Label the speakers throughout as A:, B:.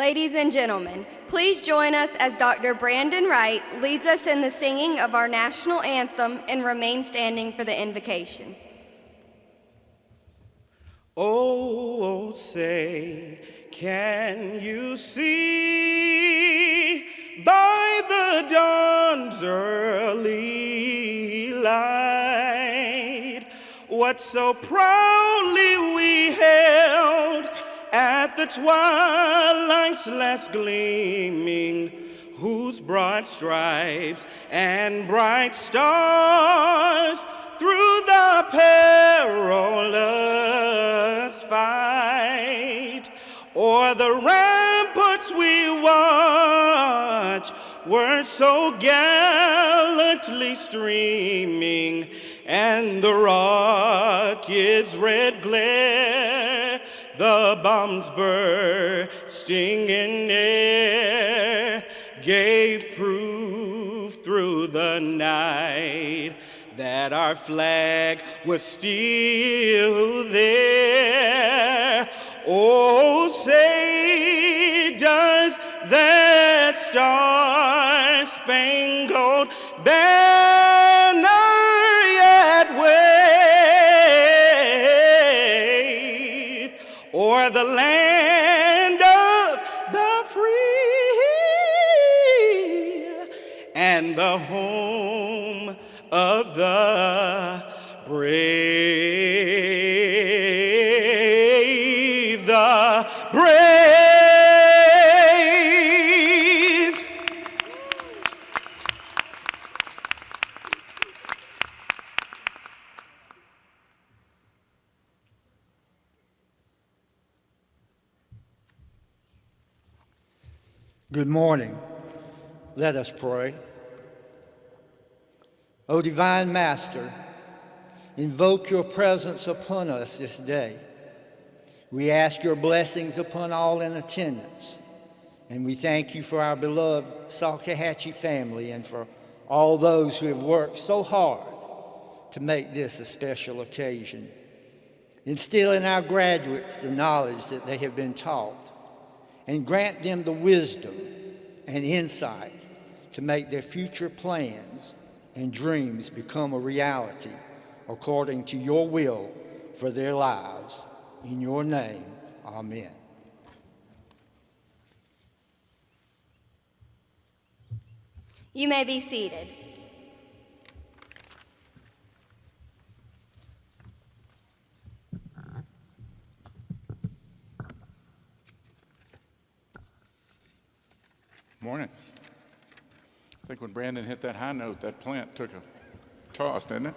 A: Ladies and gentlemen, please join us as Dr. Brandon Wright leads us in the singing of our national anthem and remain standing for the invocation.
B: Oh, say, can you see by the dawn's early light what so proudly we held at the twilight's last gleaming, whose broad stripes and bright stars through the perilous fight o'er the ramparts we watch were so gallantly streaming, and the rocket's red glare, the bombs bursting in air, gave proof through the night that our flag was still there. Oh, say, does that star-spangled banner yet wave o'er the land of the free and the home of the brave, the brave.
C: Good morning. Let us pray. O Divine Master, invoke your presence upon us this day. We ask your blessings upon all in attendance, and we thank you for our beloved Salkehatchie family and for all those who have worked so hard to make this a special occasion. Instill in our graduates the knowledge that they have been taught, and grant them the wisdom and insight to make their future plans and dreams become a reality according to your will for their lives. In your name, amen.
A: You may be seated.
D: Morning. I think when Brandon hit that high note, that plant took a toss, didn't it?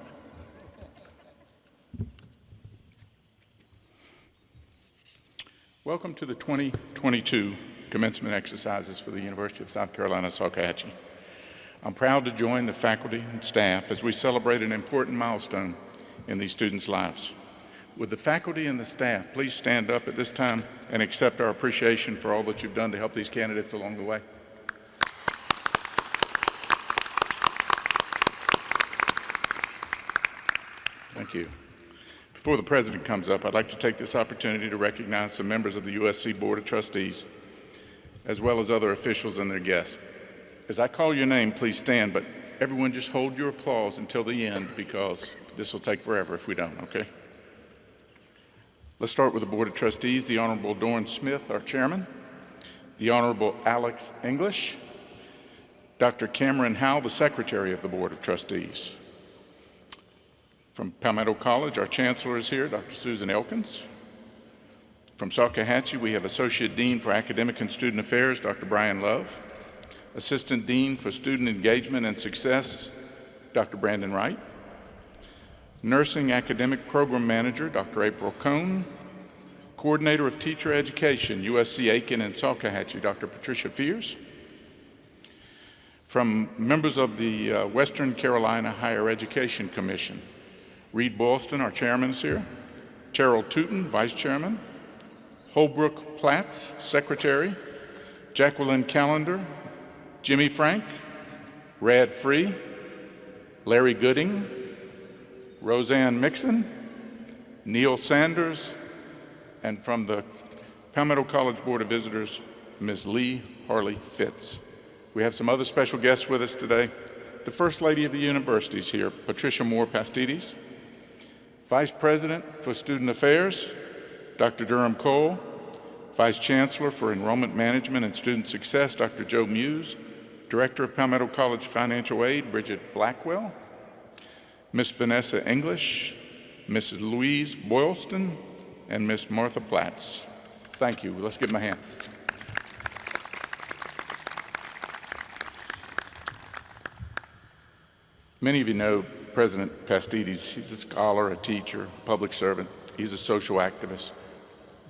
D: Welcome to the 2022 commencement exercises for the University of South Carolina, Salkehatchie. I'm proud to join the faculty and staff as we celebrate an important milestone in these students' lives. Would the faculty and the staff please stand up at this time and accept our appreciation for all that you've done to help these candidates along the way? Thank you. Before the President comes up, I'd like to take this opportunity to recognize some members of the USC Board of Trustees, as well as other officials and their guests. As I call your name, please stand, but everyone just hold your applause until the end because this will take forever if we don't, okay? Let's start with the Board of Trustees, the Honorable Dorn Smith, our Chairman, the Honorable Alex English, Dr. Cameron Howell, the Secretary of the Board of Trustees. From Palmetto College, our Chancellor is here, Dr. Susan Elkins. From Salkehatchie, we have Associate Dean for Academic and Student Affairs, Dr. Brian Love. Assistant Dean for Student Engagement and Success, Dr. Brandon Wright. Nursing Academic Program Manager, Dr. April Cohn. Coordinator of Teacher Education, USC Aiken and Salkehatchie, Dr. Patricia Fears. From members of the Western Carolina Higher Education Commission, Reed Boylston, our chairman, is here. Terrell Tootin, vice chairman. Holbrook Platts, secretary. Jacqueline Callender, Jimmy Frank, Rad Free, Larry Gooding, Roseanne Mixon, Neil Sanders, and from the Palmetto College Board of Visitors, Ms. Lee Harley Fitz. We have some other special guests with us today. The First Lady of the University is here, Patricia Moore Pastides. Vice President for Student Affairs, Dr. Durham Cole. Vice Chancellor for Enrollment Management and Student Success, Dr. Joe Muse. Director of Palmetto College Financial Aid, Bridget Blackwell. Ms. Vanessa English, Mrs. Louise Boylston, and Ms. Martha Platts. Thank you. Let's give them a hand. Many of you know President Pastides. He's a scholar, a teacher, public servant. He's a social activist.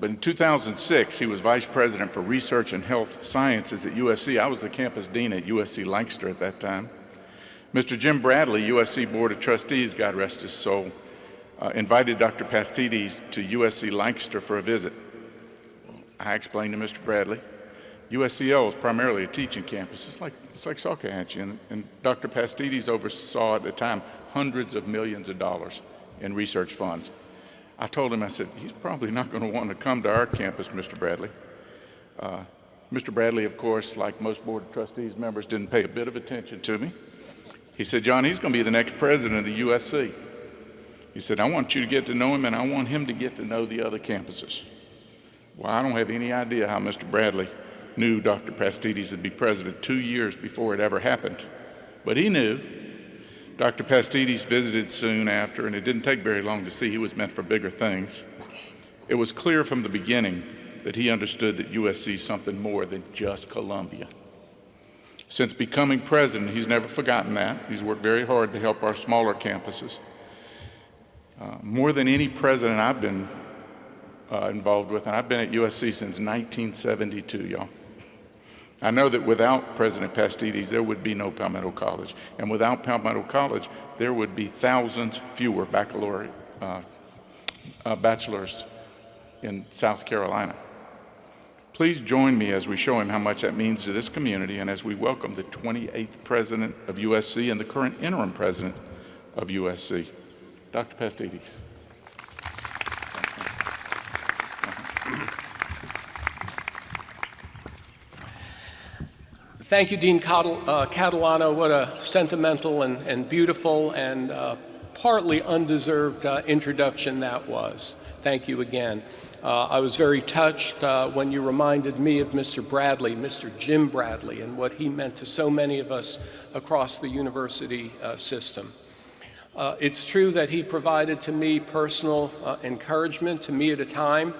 D: But in 2006, he was Vice President for Research and Health Sciences at USC. I was the campus dean at USC Lancaster at that time. Mr. Jim Bradley, USC Board of Trustees, God rest his soul, invited Dr. Pastides to USC Lancaster for a visit. I explained to Mr. Bradley, USCL is primarily a teaching campus. It's like Salkehatchie, and Dr. Pastides oversaw at the time hundreds of millions of dollars in research funds. I told him, I said, he's probably not going to want to come to our campus, Mr. Bradley. Mr. Bradley, of course, like most Board of Trustees members, didn't pay a bit of attention to me. He said, John, he's going to be the next president of the USC. He said, I want you to get to know him, and I want him to get to know the other campuses. Well, I don't have any idea how Mr. Bradley knew Dr. Pastides would be president 2 years before it ever happened. But he knew. Dr. Pastides visited soon after, and it didn't take very long to see he was meant for bigger things. It was clear from the beginning that he understood that USC is something more than just Columbia. Since becoming president, he's never forgotten that. He's worked very hard to help our smaller campuses. More than any president I've been involved with, and I've been at USC since 1972, y'all. I know that without President Pastides, there would be no Palmetto College. And without Palmetto College, there would be thousands fewer bachelors in South Carolina. Please join me as we show him how much that means to this community and as we welcome the 28th president of USC and the current interim president of USC, Dr. Pastides.
E: Thank you, Dean Catalano. What a sentimental and beautiful and partly undeserved introduction that was. Thank you again. I was very touched when you reminded me of Mr. Bradley, Mr. Jim Bradley, and what he meant to so many of us across the university system. It's true that he provided to me personal encouragement to me at a time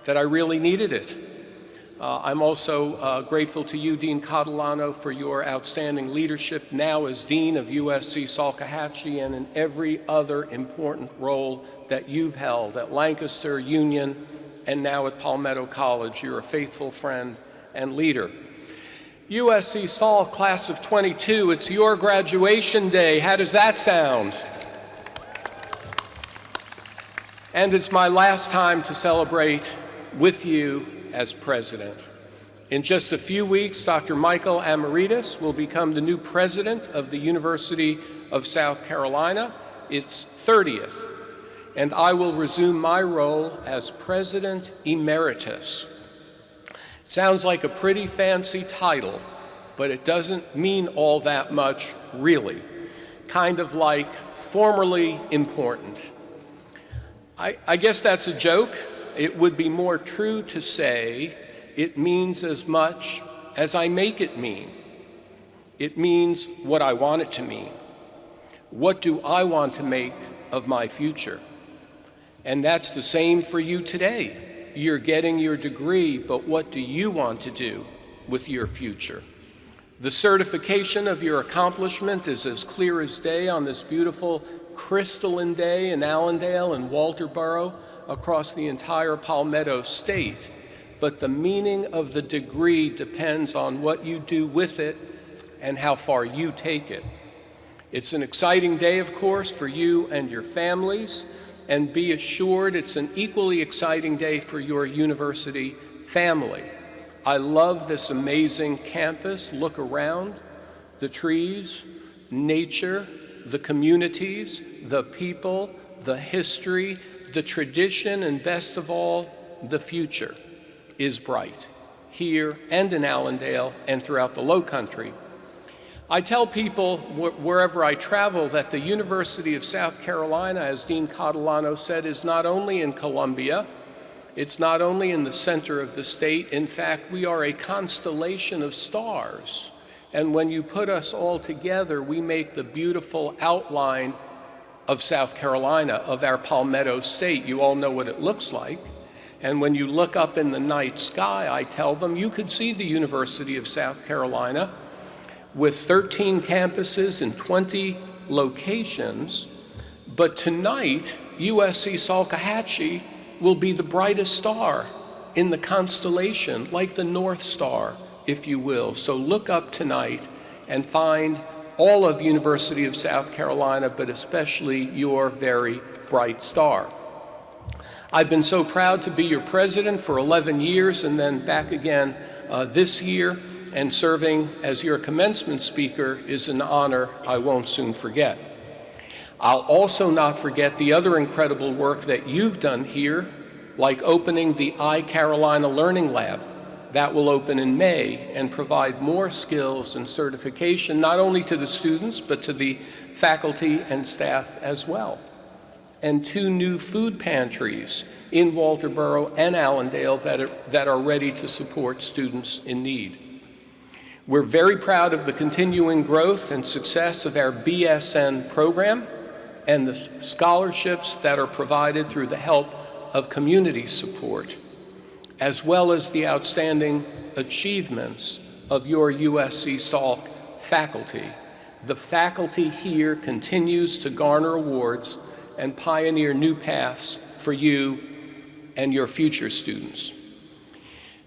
E: that I really needed it. I'm also grateful to you, Dean Catalano, for your outstanding leadership now as Dean of USC Salkehatchie and in every other important role that you've held at Lancaster, Union, and now at Palmetto College. You're a faithful friend and leader. USC Sal class of 22, it's your graduation day. How does that sound? And it's my last time to celebrate with you as president. In just a few weeks, Dr. Michael Amaritis will become the new president of the University of South Carolina, its 30th, and I will resume my role as president emeritus. Sounds like a pretty fancy title, but it doesn't mean all that much, really. Kind of like formerly important. I guess that's a joke. It would be more true to say it means as much as I make it mean. It means what I want it to mean. What do I want to make of my future? And that's the same for you today. You're getting your degree, but what do you want to do with your future? The certification of your accomplishment is as clear as day on this beautiful crystalline day in Allendale and Walterboro across the entire Palmetto State. But the meaning of the degree depends on what you do with it and how far you take it. It's an exciting day, of course, for you and your families, and be assured it's an equally exciting day for your university family. I love this amazing campus. Look around, the trees, nature, the communities, the people, the history, the tradition, and best of all, the future is bright here and in Allendale and throughout the Low Country. I tell people wherever I travel that the University of South Carolina, as Dean Catalano said, is not only in Columbia, it's not only in the center of the state. In fact, we are a constellation of stars. And when you put us all together, we make the beautiful outline of South Carolina, of our Palmetto State. You all know what it looks like. And when you look up in the night sky, I tell them, you could see the University of South Carolina with 13 campuses in 20 locations. But tonight, USC Salkehatchie will be the brightest star in the constellation, like the North Star, if you will. So look up tonight and find all of University of South Carolina, but especially your very bright star. I've been so proud to be your president for 11 years and then back again this year, and serving as your commencement speaker is an honor I won't soon forget. I'll also not forget the other incredible work that you've done here, like opening the iCarolina Learning Lab. That will open in May and provide more skills and certification, not only to the students, but to the faculty and staff as well. And 2 new food pantries in Walterboro and Allendale that are ready to support students in need. We're very proud of the continuing growth and success of our BSN program and the scholarships that are provided through the help of community support, as well as the outstanding achievements of your USC Salk faculty. The faculty here continues to garner awards and pioneer new paths for you and your future students.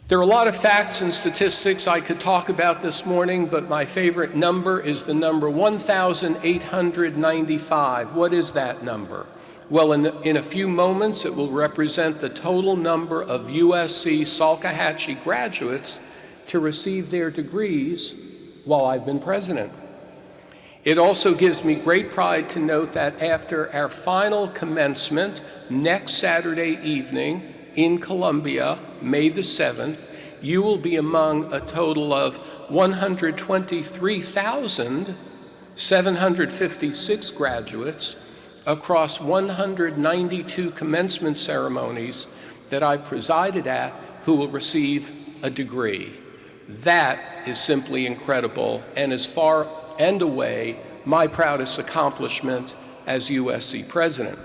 E: There are a lot of facts and statistics I could talk about this morning, but my favorite number is the number 1,895. What is that number? Well, in a few moments, it will represent the total number of USC Salkehatchie graduates to receive their degrees while I've been president. It also gives me great pride to note that after our final commencement next Saturday evening in Columbia, May the 7th, you will be among a total of 123,756 graduates across 192 commencement ceremonies that I've presided at who will receive a degree. That is simply incredible and is far and away my proudest accomplishment as USC president.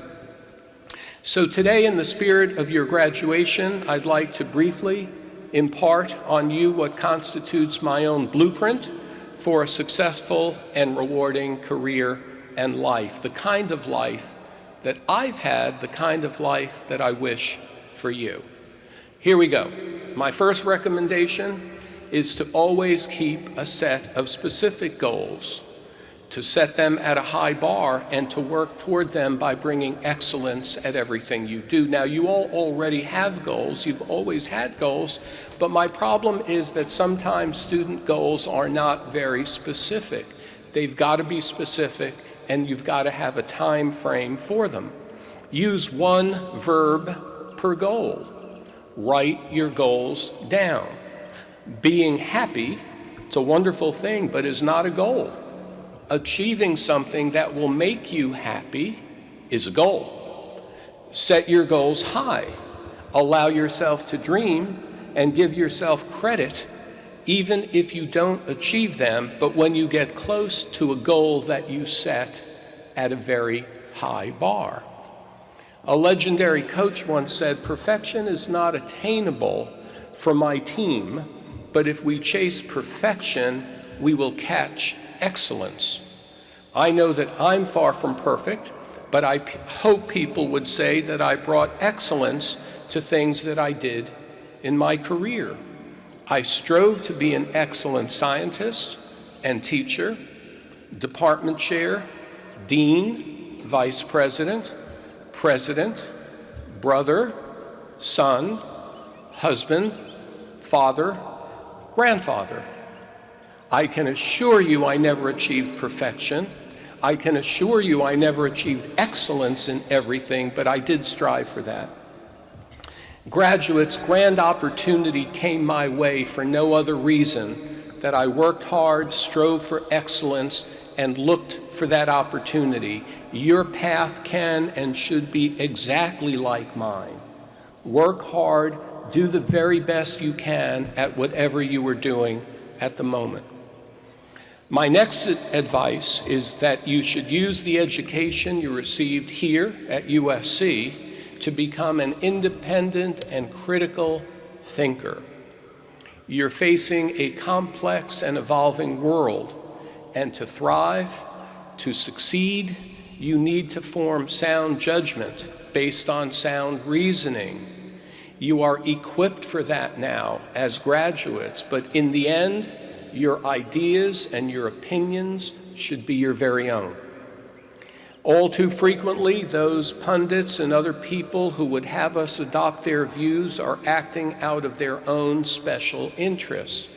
E: So today, in the spirit of your graduation, I'd like to briefly impart on you what constitutes my own blueprint for a successful and rewarding career and life, the kind of life that I've had, the kind of life that I wish for you. Here we go. My first recommendation is to always keep a set of specific goals, to set them at a high bar and to work toward them by bringing excellence at everything you do. Now, you all already have goals, you've always had goals, but my problem is that sometimes student goals are not very specific. They've got to be specific, and you've got to have a time frame for them. Use one verb per goal. Write your goals down. Being happy, it's a wonderful thing, but is not a goal. Achieving something that will make you happy is a goal. Set your goals high. Allow yourself to dream and give yourself credit even if you don't achieve them, but when you get close to a goal that you set at a very high bar. A legendary coach once said, "Perfection is not attainable for my team, but if we chase perfection, we will catch excellence." I know that I'm far from perfect, but I hope people would say that I brought excellence to things that I did in my career. I strove to be an excellent scientist and teacher, department chair, dean, vice president, president, brother, son, husband, father, grandfather. I can assure you I never achieved perfection. I can assure you I never achieved excellence in everything, but I did strive for that. Graduates, grand opportunity came my way for no other reason that I worked hard, strove for excellence, and looked for that opportunity. Your path can and should be exactly like mine. Work hard, do the very best you can at whatever you are doing at the moment. My next advice is that you should use the education you received here at USC to become an independent and critical thinker. You're facing a complex and evolving world, and to thrive, to succeed, you need to form sound judgment based on sound reasoning. You are equipped for that now as graduates, but in the end, your ideas and your opinions should be your very own. All too frequently, those pundits and other people who would have us adopt their views are acting out of their own special interests,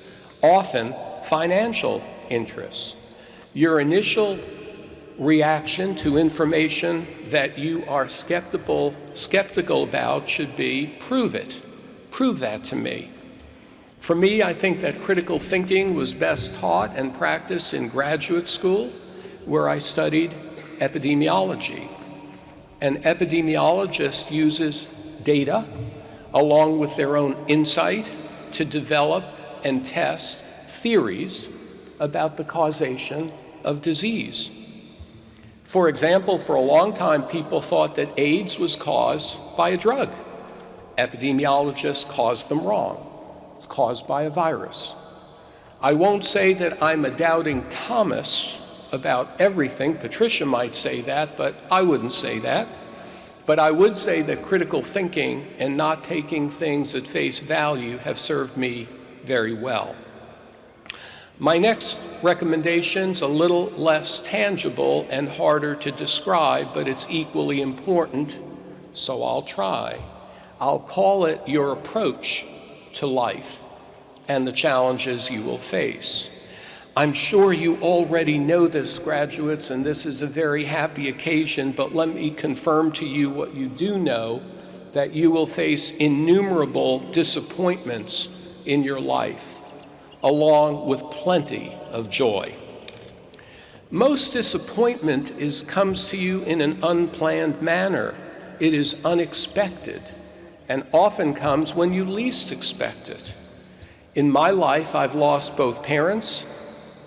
E: often financial interests. Your initial reaction to information that you are skeptical about should be, prove it. Prove that to me. For me, I think that critical thinking was best taught and practiced in graduate school, where I studied epidemiology. An epidemiologist uses data along with their own insight to develop and test theories about the causation of disease. For example, for a long time, people thought that AIDS was caused by a drug. Epidemiologists caused them wrong. It's caused by a virus. I won't say that I'm a doubting Thomas about everything. Patricia might say that, but I wouldn't say that. But I would say that critical thinking and not taking things at face value have served me very well. My next recommendation's a little less tangible and harder to describe, but it's equally important, so I'll try. I'll call it your approach to life and the challenges you will face. I'm sure you already know this, graduates, and this is a very happy occasion, but let me confirm to you what you do know, that you will face innumerable disappointments in your life, along with plenty of joy. Most disappointment comes to you in an unplanned manner. It is unexpected, and often comes when you least expect it. In my life, I've lost both parents,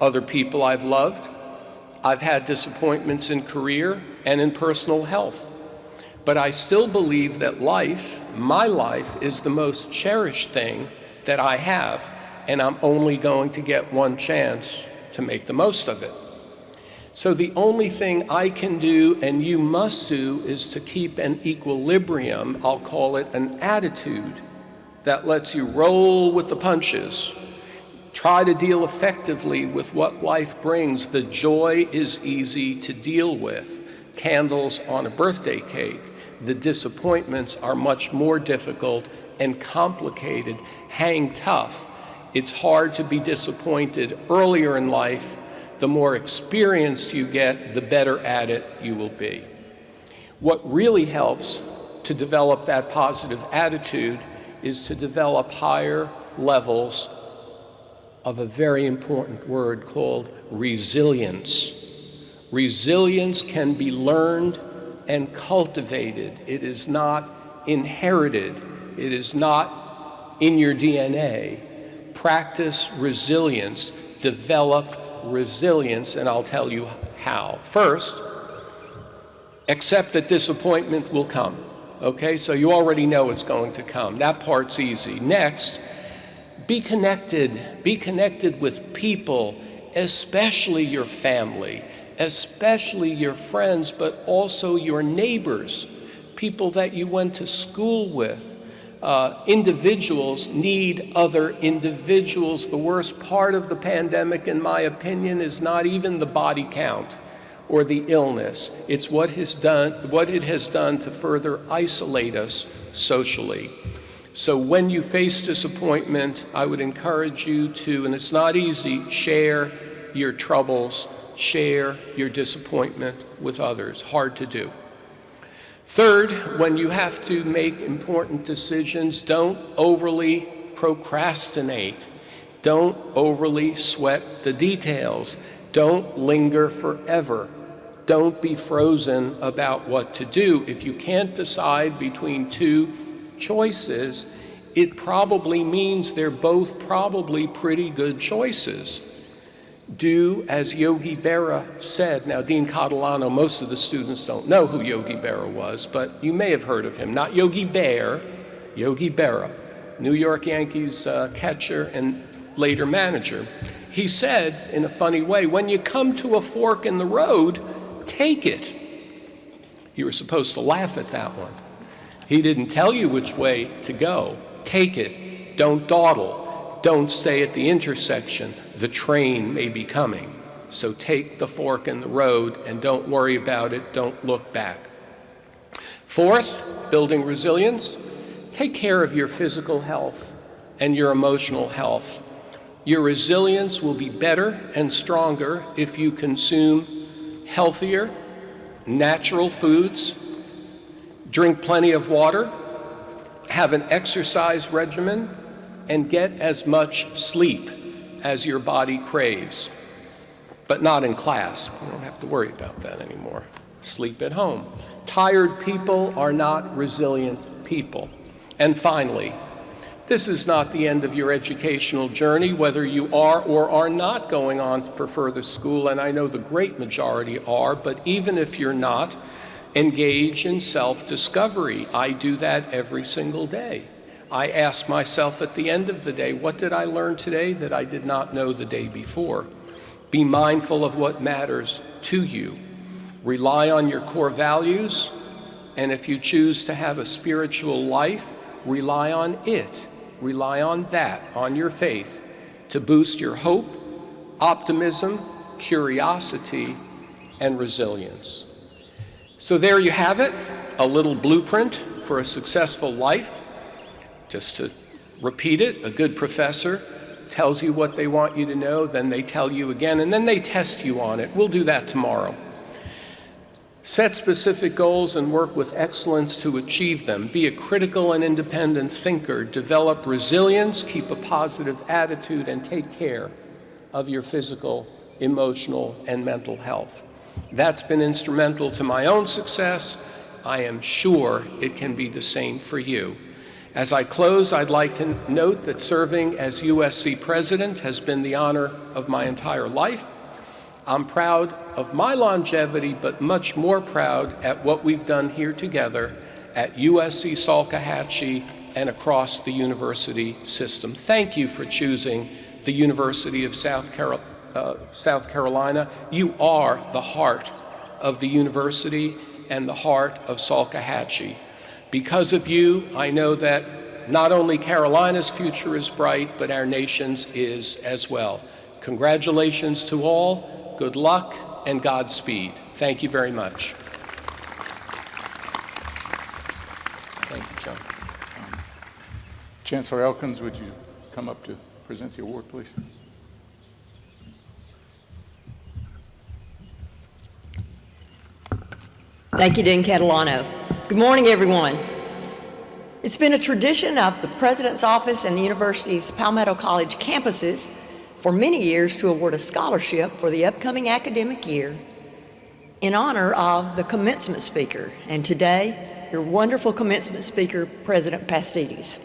E: other people I've loved. I've had disappointments in career and in personal health. But I still believe that life, my life, is the most cherished thing that I have, and I'm only going to get one chance to make the most of it. So the only thing I can do and you must do is to keep an equilibrium, I'll call it an attitude, that lets you roll with the punches. Try to deal effectively with what life brings. The joy is easy to deal with. Candles on a birthday cake. The disappointments are much more difficult and complicated. Hang tough. It's hard to be disappointed earlier in life. The more experienced you get, the better at it you will be. What really helps to develop that positive attitude is to develop higher levels of a very important word called resilience. Resilience can be learned and cultivated. It is not inherited. It is not in your DNA. Practice resilience, develop resilience, and I'll tell you how. First, accept that disappointment will come. Okay, so you already know it's going to come. That part's easy. Next, be connected. Be connected with people, especially your family, especially your friends, but also your neighbors, people that you went to school with. Individuals need other individuals. The worst part of the pandemic, in my opinion, is not even the body count or the illness. It's what it has done to further isolate us socially. So when you face disappointment, I would encourage you to, and it's not easy, share your troubles, share your disappointment with others. Hard to do. Third, when you have to make important decisions, don't overly procrastinate. Don't overly sweat the details. Don't linger forever. Don't be frozen about what to do. If you can't decide between two choices, it probably means they're both probably pretty good choices. Do as Yogi Berra said. Now, Dean Catalano, most of the students don't know who Yogi Berra was, but you may have heard of him. Not Yogi Bear, Yogi Berra, New York Yankees catcher and later manager. He said, in a funny way, when you come to a fork in the road, take it. You were supposed to laugh at that one. He didn't tell you which way to go. Take it. Don't dawdle. Don't stay at the intersection. The train may be coming. So take the fork in the road and don't worry about it. Don't look back. Fourth, building resilience. Take care of your physical health and your emotional health. Your resilience will be better and stronger if you consume healthier, natural foods, drink plenty of water, have an exercise regimen, and get as much sleep as your body craves. But not in class. We don't have to worry about that anymore. Sleep at home. Tired people are not resilient people. And finally, this is not the end of your educational journey, whether you are or are not going on for further school, and I know the great majority are, but even if you're not, engage in self-discovery. I do that every single day. I ask myself at the end of the day, what did I learn today that I did not know the day before? Be mindful of what matters to you. Rely on your core values, and if you choose to have a spiritual life, rely on it. Rely on that, on your faith, to boost your hope, optimism, curiosity, and resilience. So there you have it, a little blueprint for a successful life. Just to repeat it, a good professor tells you what they want you to know, then they tell you again, and then they test you on it. We'll do that tomorrow. Set specific goals and work with excellence to achieve them. Be a critical and independent thinker. Develop resilience, keep a positive attitude, and take care of your physical, emotional, and mental health. That's been instrumental to my own success. I am sure it can be the same for you. As I close, I'd like to note that serving as USC president has been the honor of my entire life. I'm proud of my longevity, but much more proud at what we've done here together at USC Salkehatchie and across the university system. Thank you for choosing the University of South Carolina. You are the heart of the university and the heart of Salkehatchie. Because of you, I know that not only Carolina's future is bright, but our nation's is as well. Congratulations to all, good luck, and Godspeed. Thank you very much. Thank you, John.
D: Chancellor Elkins, would you come up to present the award, please?
F: Thank you, Dean Catalano. Good morning, everyone. It's been a tradition of the President's Office and the university's Palmetto College campuses for many years to award a scholarship for the upcoming academic year in honor of the commencement speaker. And today, your wonderful commencement speaker, President Pastides.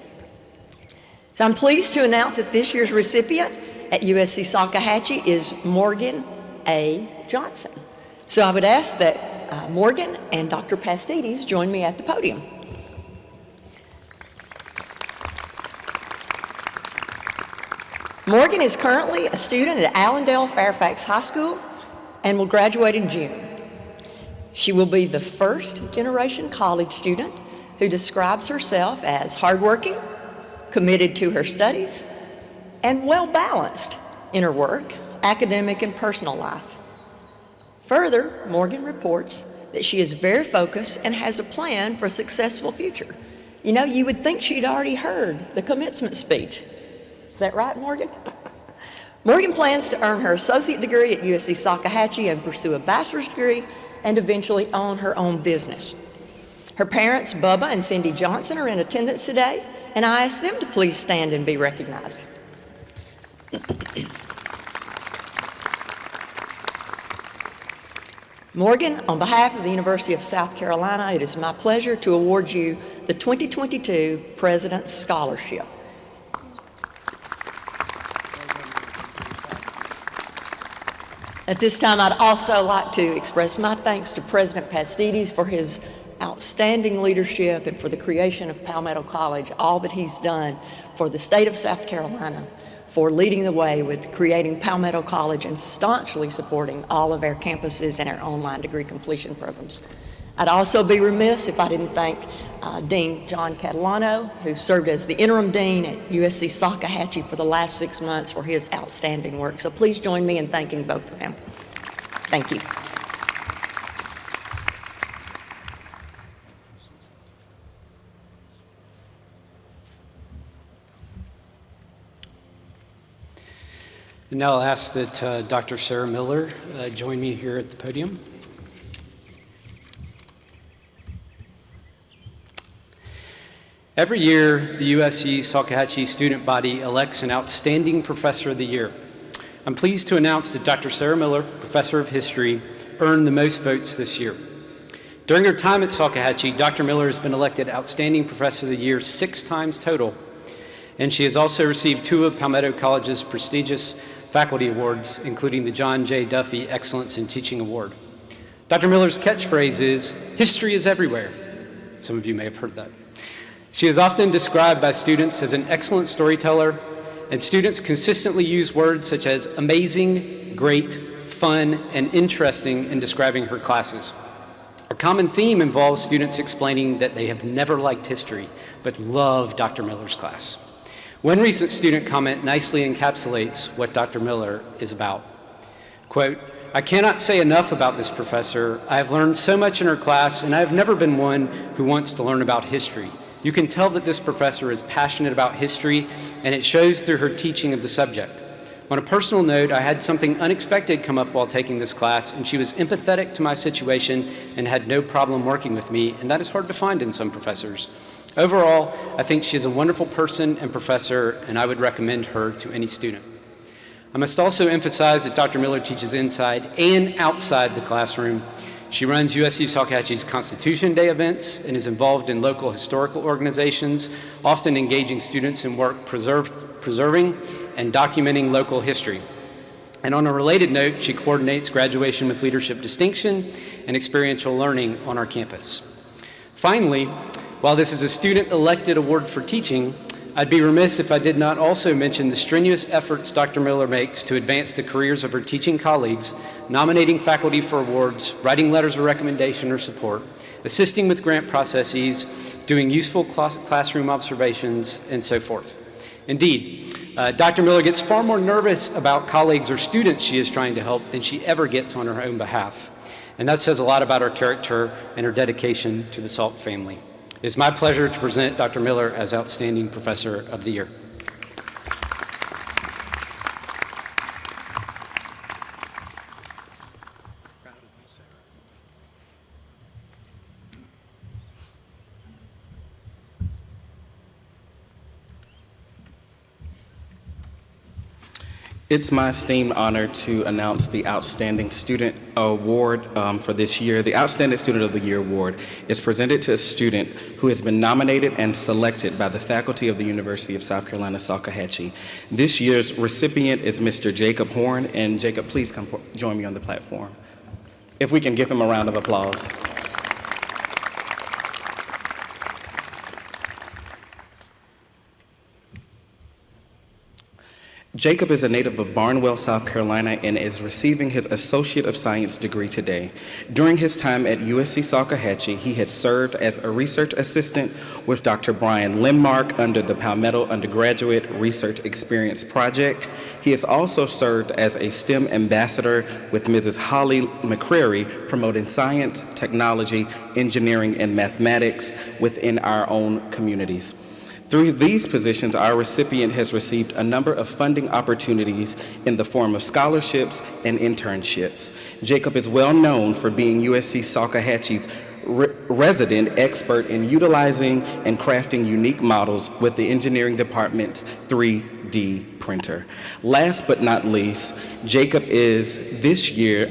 F: So I'm pleased to announce that this year's recipient at USC Salkehatchie is Morgan A. Johnson. So I would ask that Morgan and Dr. Pastides join me at the podium. Morgan is currently a student at Allendale Fairfax High School and will graduate in June. She will be the first-generation college student who describes herself as hardworking, committed to her studies, and well-balanced in her work, academic, and personal life. Further, Morgan reports that she is very focused and has a plan for a successful future. You know, you would think she'd already heard the commencement speech. Is that right, Morgan? Morgan plans to earn her associate degree at USC Salkehatchie and pursue a bachelor's degree and eventually own her own business. Her parents, Bubba and Cindy Johnson, are in attendance today, and I ask them to please stand and be recognized. Morgan, on behalf of the University of South Carolina, it is my pleasure to award you the 2022 President's Scholarship. At this time, I'd also like to express my thanks to President Pastides for his outstanding leadership and for the creation of Palmetto College, all that he's done for the state of South Carolina, for leading the way with creating Palmetto College and staunchly supporting all of our campuses and our online degree completion programs. I'd also be remiss if I didn't thank Dean John Catalano, who served as the interim dean at USC Salkehatchie for the last 6 months for his outstanding work. So please join me in thanking both of them. Thank you.
G: And now I'll ask that Dr. Sarah Miller join me here at the podium. Every year, the USC Salkehatchie student body elects an outstanding professor of the year. I'm pleased to announce that Dr. Sarah Miller, professor of history, earned the most votes this year. During her time at Salkehatchie, Dr. Miller has been elected outstanding professor of the year 6 times total, and she has also received 2 of Palmetto College's prestigious faculty awards, including the John J. Duffy Excellence in Teaching Award. Dr. Miller's catchphrase is, "History is everywhere." Some of you may have heard that. She is often described by students as an excellent storyteller, and students consistently use words such as amazing, great, fun, and interesting in describing her classes. A common theme involves students explaining that they have never liked history, but love Dr. Miller's class. One recent student comment nicely encapsulates what Dr. Miller is about. Quote, "I cannot say enough about this professor. I have learned so much in her class, and I have never been one who wants to learn about history. You can tell that this professor is passionate about history, and it shows through her teaching of the subject. On a personal note, I had something unexpected come up while taking this class, and she was empathetic to my situation and had no problem working with me, and that is hard to find in some professors. Overall, I think she is a wonderful person and professor, and I would recommend her to any student." I must also emphasize that Dr. Miller teaches inside and outside the classroom. She runs USC Salkehatchie's Constitution Day events and is involved in local historical organizations, often engaging students in work preserving and documenting local history. And on a related note, she coordinates graduation with leadership distinction and experiential learning on our campus. Finally, while this is a student-elected award for teaching, I'd be remiss if I did not also mention the strenuous efforts Dr. Miller makes to advance the careers of her teaching colleagues, nominating faculty for awards, writing letters of recommendation or support, assisting with grant processes, doing useful classroom observations, and so forth. Indeed, Dr. Miller gets far more nervous about colleagues or students she is trying to help than she ever gets on her own behalf. And that says a lot about her character and her dedication to the Salk family. It is my pleasure to present Dr. Miller as Outstanding Professor of the Year.
H: It's my esteemed honor to announce the Outstanding Student Award for this year. The Outstanding Student of the Year Award is presented to a student who has been nominated and selected by the faculty of the University of South Carolina, Salkehatchie. This year's recipient is Mr. Jacob Horn, and Jacob, please come join me on the platform. If we can give him a round of applause. Jacob is a native of Barnwell, South Carolina, and is receiving his Associate of Science degree today. During his time at USC Salkehatchie, he has served as a research assistant with Dr. Brian Limmark under the Palmetto Undergraduate Research Experience Project. He has also served as a STEM ambassador with Mrs. Holly McCrary, promoting science, technology, engineering, and mathematics within our own communities. Through these positions, our recipient has received a number of funding opportunities in the form of scholarships and internships. Jacob is well known for being USC Salkehatchie's resident expert in utilizing and crafting unique models with the engineering department's 3D printer. Last but not least, Jacob is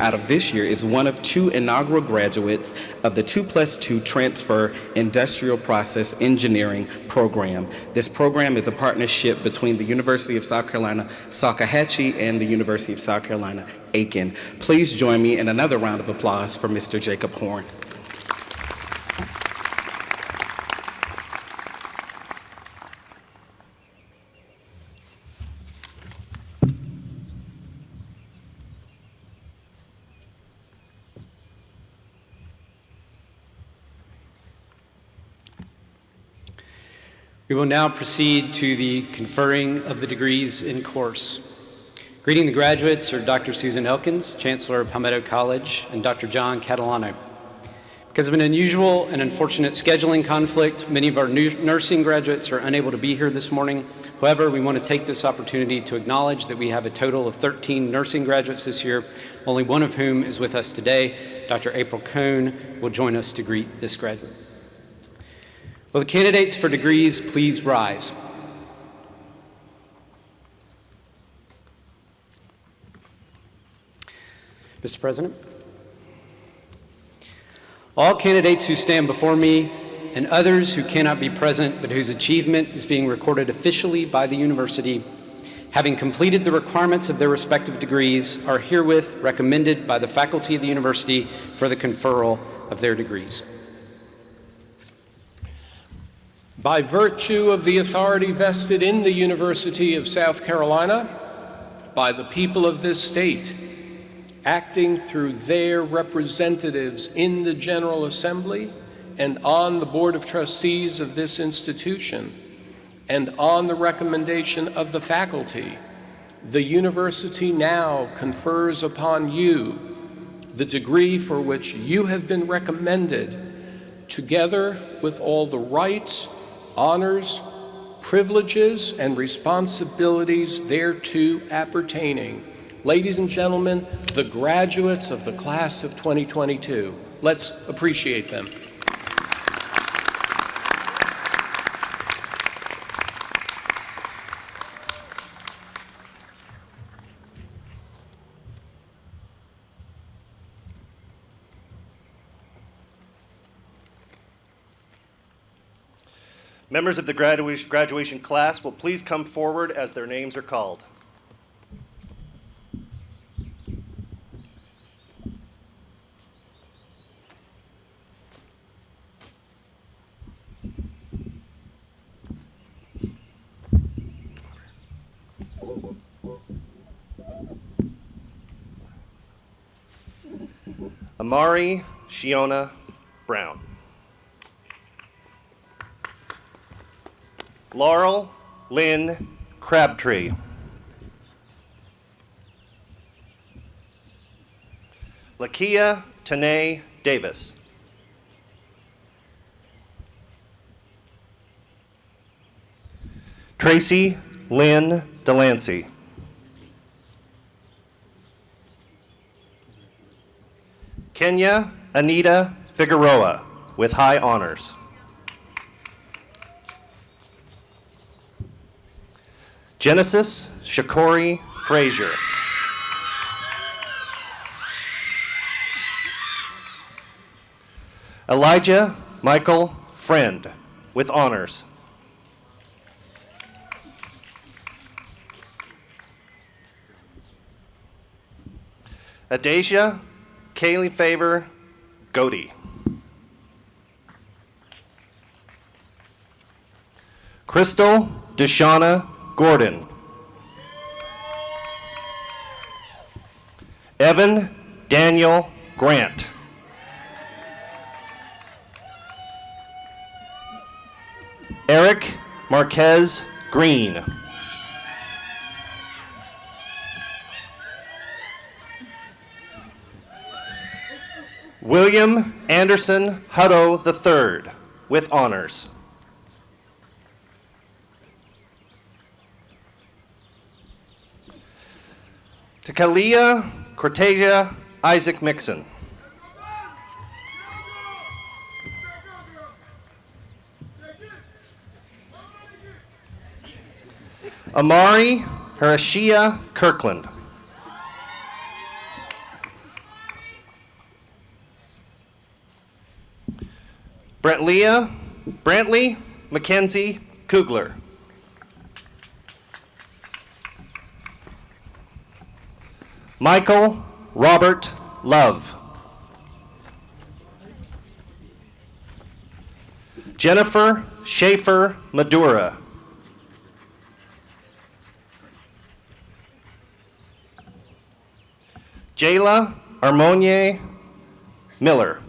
H: out of this year, is one of 2 inaugural graduates of the 2+2 Transfer Industrial Process Engineering program. This program is a partnership between the University of South Carolina, Salkehatchie, and the University of South Carolina, Aiken. Please join me in another round of applause for Mr. Jacob Horn.
G: We will now proceed to the conferring of the degrees in course. Greeting the graduates are Dr. Susan Elkins, Chancellor of Palmetto College, and Dr. John Catalano. Because of an unusual and unfortunate scheduling conflict, many of our nursing graduates are unable to be here this morning. However, we want to take this opportunity to acknowledge that we have a total of 13 nursing graduates this year, only one of whom is with us today. Dr. April Cohn will join us to greet this graduate. Will the candidates for degrees please rise? Mr. President, all candidates who stand before me and others who cannot be present but whose achievement is being recorded officially by the university, having completed the requirements of their respective degrees, are herewith recommended by the faculty of the university for the conferral of their degrees.
E: By virtue of the authority vested in the University of South Carolina, by the people of this state, acting through their representatives in the General Assembly and on the Board of Trustees of this institution, and on the recommendation of the faculty, the university now confers upon you the degree for which you have been recommended, together with all the rights, honors, privileges, and responsibilities thereto appertaining. Ladies and gentlemen, the graduates of the class of 2022. Let's appreciate them.
I: Members of the graduation class will please come forward as their names are called. Amari Shiona Brown. Laurel Lynn Crabtree. Lakia Tanae Davis. Tracy Lynn Delancey. Kenya Anita Figueroa with high honors. Genesis Shakori Frazier. Elijah Michael Friend with honors. Adasia Kaylee Favor Godey. Crystal Deshauna Gordon. Evan Daniel Grant. Eric Marquez Green. William Anderson Hutto III with honors. Takalia Cortasia Isaac Mixon. Amari Harashia Kirkland. Brantley Mackenzie Kugler. Michael Robert Love. Jennifer Schaefer Madura. Jayla Armonier Miller.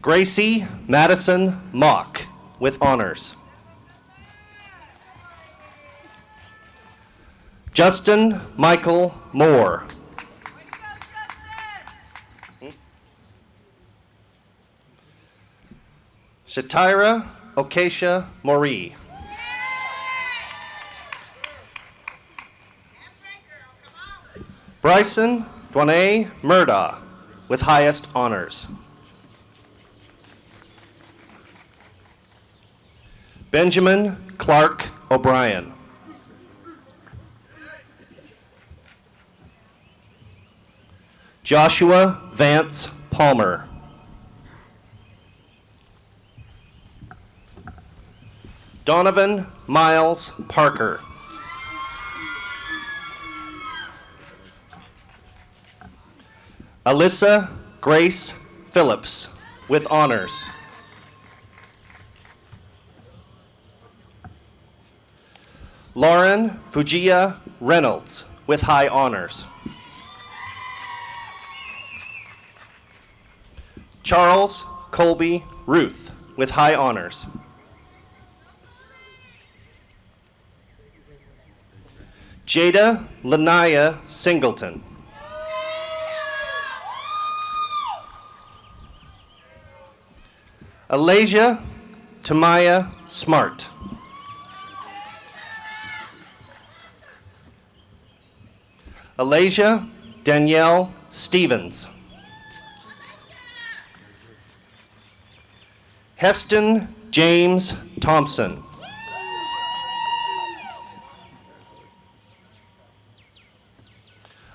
I: Gracie Madison Mock with honors. Justin Michael Moore. Shatira Okesha Mori. Bryson Dwane Murdaugh with highest honors. Benjamin Clark O'Brien. Joshua Vance Palmer. Donovan Miles Parker. Alyssa Grace Phillips with honors. Lauren Fujiya Reynolds with high honors. Charles Colby Ruth with high honors. Jada Lanaya Singleton. Alasia Tamaya Smart. Alasia Danielle Stevens. Heston James Thompson.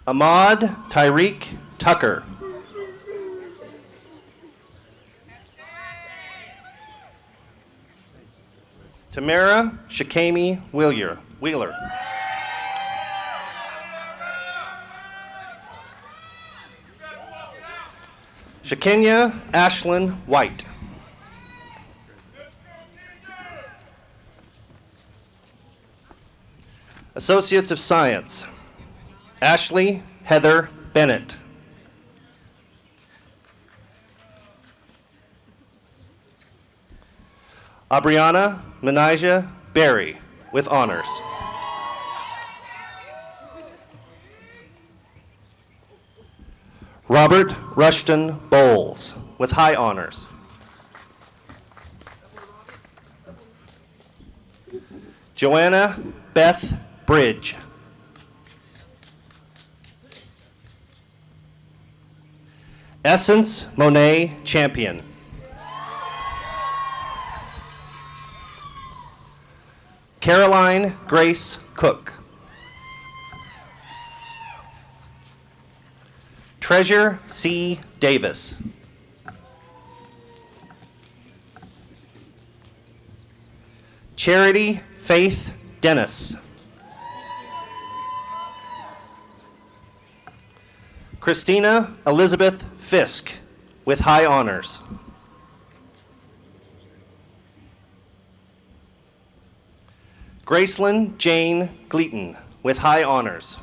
I: Ahmad Tyreek Tucker. Tamara Shakami Wheeler. Shakenya Ashlyn White. Associates of Science, Ashley Heather Bennett. Abriana Menija Berry with honors. Robert Rushton Bowles with high honors. Joanna Beth Bridge. Essence Monet Champion. Caroline Grace Cook. Treasure C. Davis. Charity Faith Dennis. Christina Elizabeth Fisk with high honors. Gracelyn Jane Gleaton with high honors.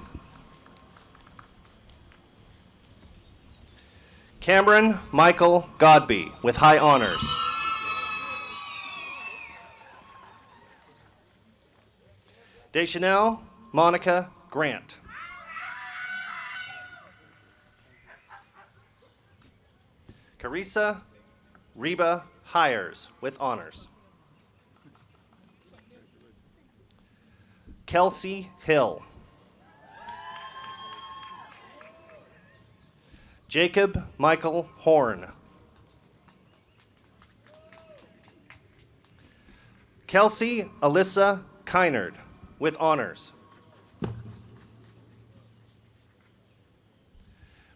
I: Cameron Michael Godby with high honors. Deschanel Monica Grant. Carissa Reba Hires with honors. Kelsey Hill. Jacob Michael Horn. Kelsey Alyssa Kynard, with honors.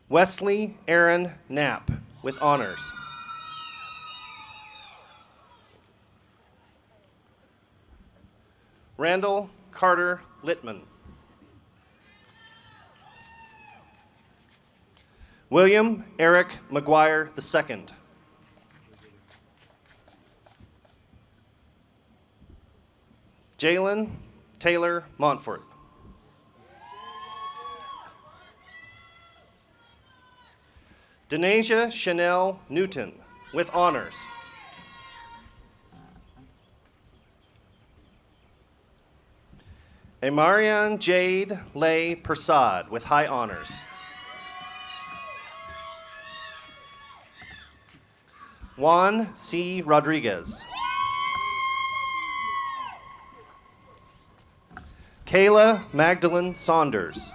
I: Wesley Aaron Knapp, with honors. Randall Carter Littman. William Eric McGuire II. Jalen Taylor Montfort. Denasia Chanel Newton, with honors. Amarian Jade Lay Persad, with high honors. Juan C. Rodriguez. Kayla Magdalene Saunders.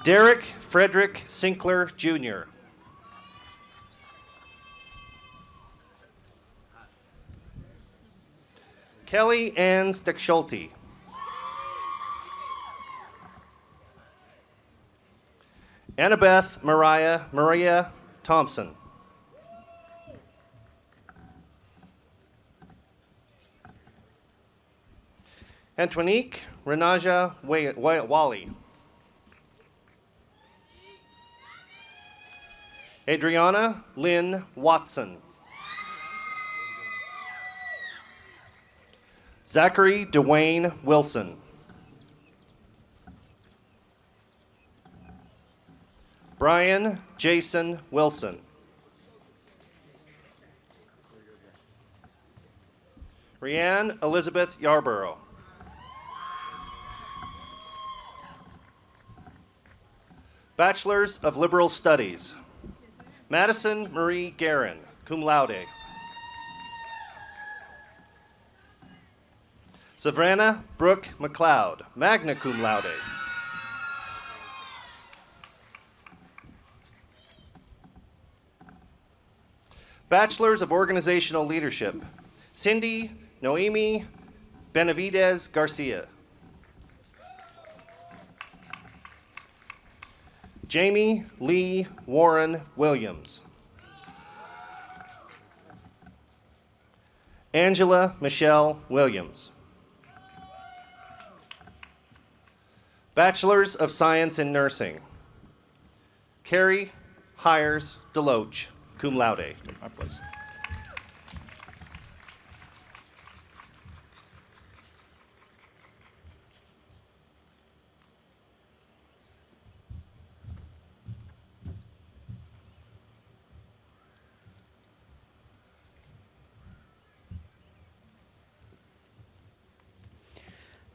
I: Derek Frederick Sinkler, Jr. Kelly Ann Steckschulte. Annabeth Maria Thompson. Antonique Renaja Wally. Adriana Lynn Watson. Zachary Dwayne Wilson. Brian Jason Wilson. Rianne Elizabeth Yarborough. Bachelors of Liberal Studies. Madison Marie Guerin, cum laude. Savannah Brooke McLeod, magna cum laude. Bachelors of Organizational Leadership. Cindy Noemi Benavidez Garcia. Jamie Lee Warren Williams. Angela Michelle Williams. Bachelors of Science in Nursing. Carrie Hires Deloach, cum laude.
D: My place.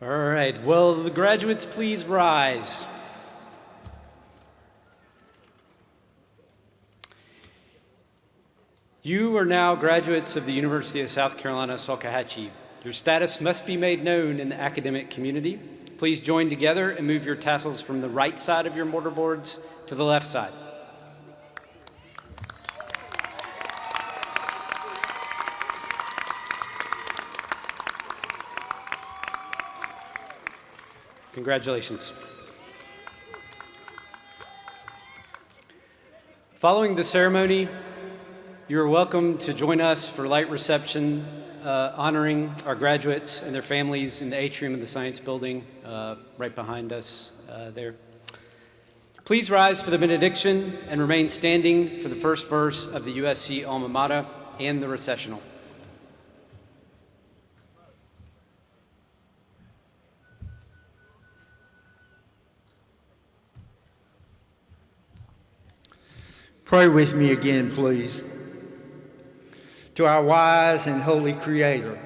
G: All right, will the graduates please rise? You are now graduates of the University of South Carolina, Salkehatchie. Your status must be made known in the academic community. Please join together and move your tassels from the right side of your mortarboards to the left side. Congratulations. Following the ceremony, you are welcome to join us for light reception honoring our graduates and their families in the atrium of the Science Building right behind us there. Please rise for the benediction and remain standing for the first verse of the USC alma mater and the recessional.
C: Pray with me again, please. To our wise and holy Creator,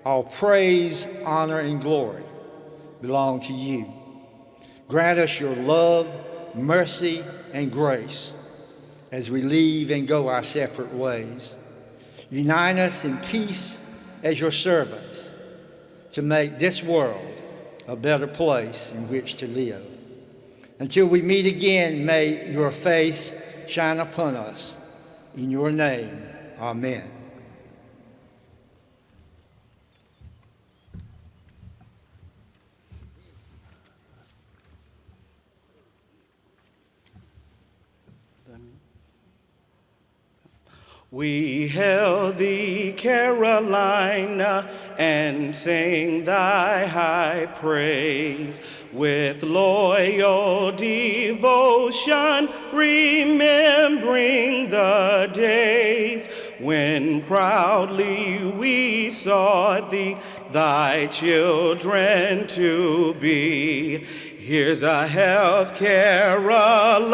C: all praise, honor, and glory belong to you. Grant us your love, mercy, and grace as we leave and go our separate ways. Unite us in peace as your servants to make this world a better place in which to live. Until we meet again, may your face shine upon us. In your name, amen.
B: We hail thee, Carolina, and sing thy high praise. With loyal devotion, remembering the days when proudly we sought thee, thy children to be. Here's a health, Carolina,